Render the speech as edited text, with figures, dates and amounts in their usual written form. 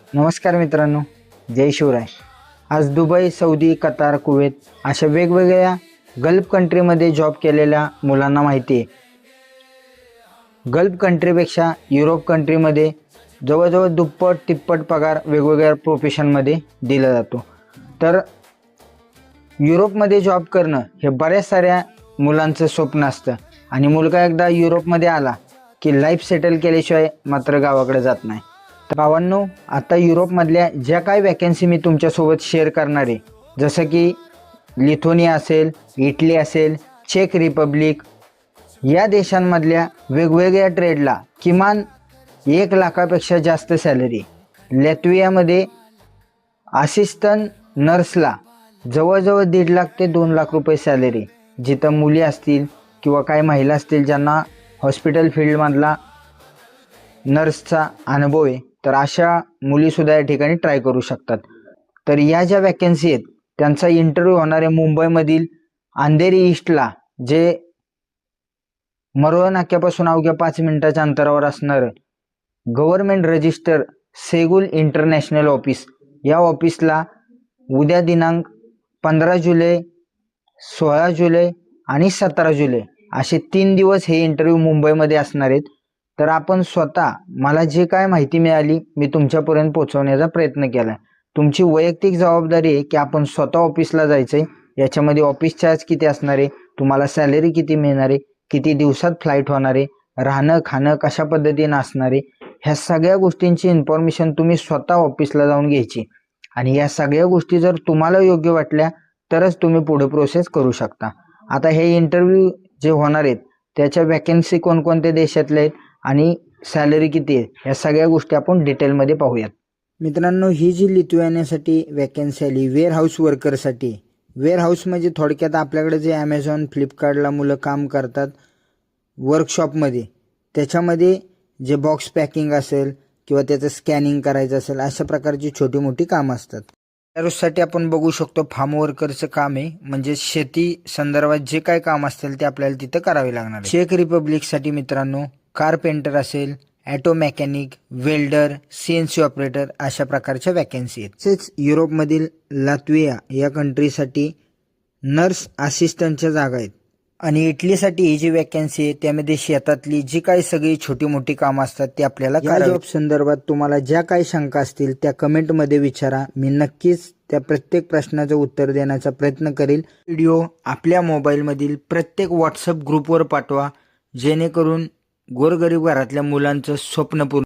नमस्कार मित्रांनो, जय शिवराय. आज दुबई, सौदी, कतार, कुवेत अशा वेगवेगळ्या गल्फ कंट्रीमध्ये जॉब केलेल्या मुलांना माहिती आहे, गल्फ कंट्रीपेक्षा युरोप कंट्रीमध्ये जवळजवळ दुप्पट तिप्पट पगार वेगवेगळ्या प्रोफेशनमध्ये दिला जातो. तर युरोपमध्ये जॉब करणं हे बऱ्याच साऱ्या मुलांचं स्वप्न असतं आणि मुलगा एकदा युरोपमध्ये आला की लाईफ सेटल केल्याशिवाय मात्र गावाकडे जात नाही. तर भावांनो, आता युरोपमधल्या ज्या काही वॅकन्सी मी तुमच्यासोबत शेअर करणार आहे, जसं की लिथुनिया असेल, इटली असेल, चेक रिपब्लिक या देशांमधल्या वेगवेगळ्या ट्रेडला किमान 1 लाखापेक्षा जास्त सॅलरी. लॅत्वियामध्ये असिस्टंट नर्सला जवळजवळ 1.5 लाख ते 2 लाख रुपये सॅलरी. जिथं मुली असतील किंवा काही महिला असतील ज्यांना हॉस्पिटल फील्डमधला नर्सचा अनुभव आहे, तर अशा मुलीसुद्धा या ठिकाणी ट्राय करू शकतात. तर या ज्या वॅकन्सी आहेत त्यांचा इंटरव्ह्यू होणार आहे मुंबईमधील अंधेरी ईस्टला, जे मरोळा नाक्यापासून अवघ्या 5 मिनिटाच्या अंतरावर असणारं गव्हर्नमेंट रजिस्टर सेगुल इंटरनॅशनल ऑफिस, या ऑफिसला उद्या दिनांक 15 जुलै, 16 जुलै आणि 17 जुलै असे 3 दिवस हे इंटरव्ह्यू मुंबईमध्ये असणार आहेत. तर आपण स्वतः, मला जे काय माहिती मिळाली मी तुमच्यापर्यंत पोहोचवण्याचा प्रयत्न केला. तुमची वैयक्तिक जबाबदारी आहे की आपण स्वतः ऑफिसला जायचं आहे. याच्यामध्ये ऑफिस चार्ज किती असणार आहे, तुम्हाला सॅलरी किती मिळणार आहे, किती दिवसात फ्लाईट होणार आहे, राहणं खाणं कशा पद्धतीनं असणार आहे, ह्या सगळ्या गोष्टींची इन्फॉर्मेशन तुम्ही स्वतः ऑफिसला जाऊन घ्यायची. आणि या सगळ्या गोष्टी जर तुम्हाला योग्य वाटल्या तरच तुम्ही पुढे प्रोसेस करू शकता. आता हे इंटरव्ह्यू जे होणार आहेत त्याच्या वॅकन्सी कोणकोणत्या देशातल्या आहेत आणि सॅलरी किती आहे, या सगळ्या गोष्टी आपण डिटेलमध्ये पाहूयात. मित्रांनो, ही जी लिथुआनियासाठी वॅकन्सी आली वेअर हाऊस वर्करसाठी. वेअर हाऊस म्हणजे थोडक्यात आपल्याकडे जे ॲमेझॉन, फ्लिपकार्टला मुलं काम करतात वर्कशॉपमध्ये, त्याच्यामध्ये जे बॉक्स पॅकिंग असेल किंवा त्याचं स्कॅनिंग करायचं असेल, अशा प्रकारची छोटी मोठी कामं असतात. त्यासाठी आपण बघू शकतो फार्म वर्करचं काम आहे, म्हणजे शेती संदर्भात जे काय काम असतील ते आपल्याला तिथं करावे लागणार आहे. चेक रिपब्लिकसाठी मित्रांनो कारपेंटर असेल, auto mechanic, welder, CNC operator अशा प्रकारच्या वॅकन्सी आहेत. तसेच युरोपमधील लात्विया या कंट्रीसाठी नर्स असिस्टंटच्या जागा आहेत. आणि इटलीसाठी ही जी वॅकन्सी आहे त्यामध्ये शेतातली जी काही सगळी छोटी मोठी कामं असतात ते आपल्याला करावी. जॉब संदर्भात तुम्हाला ज्या काही शंका असतील त्या कमेंटमध्ये विचारा. मी नक्कीच त्या प्रत्येक प्रश्नाचं उत्तर देण्याचा प्रयत्न करेल. व्हिडिओ आपल्या मोबाईलमधील प्रत्येक व्हॉट्सअप ग्रुपवर पाठवा, जेणेकरून गोरगरीब घरातल्या मुलांचं स्वप्न पूर्ण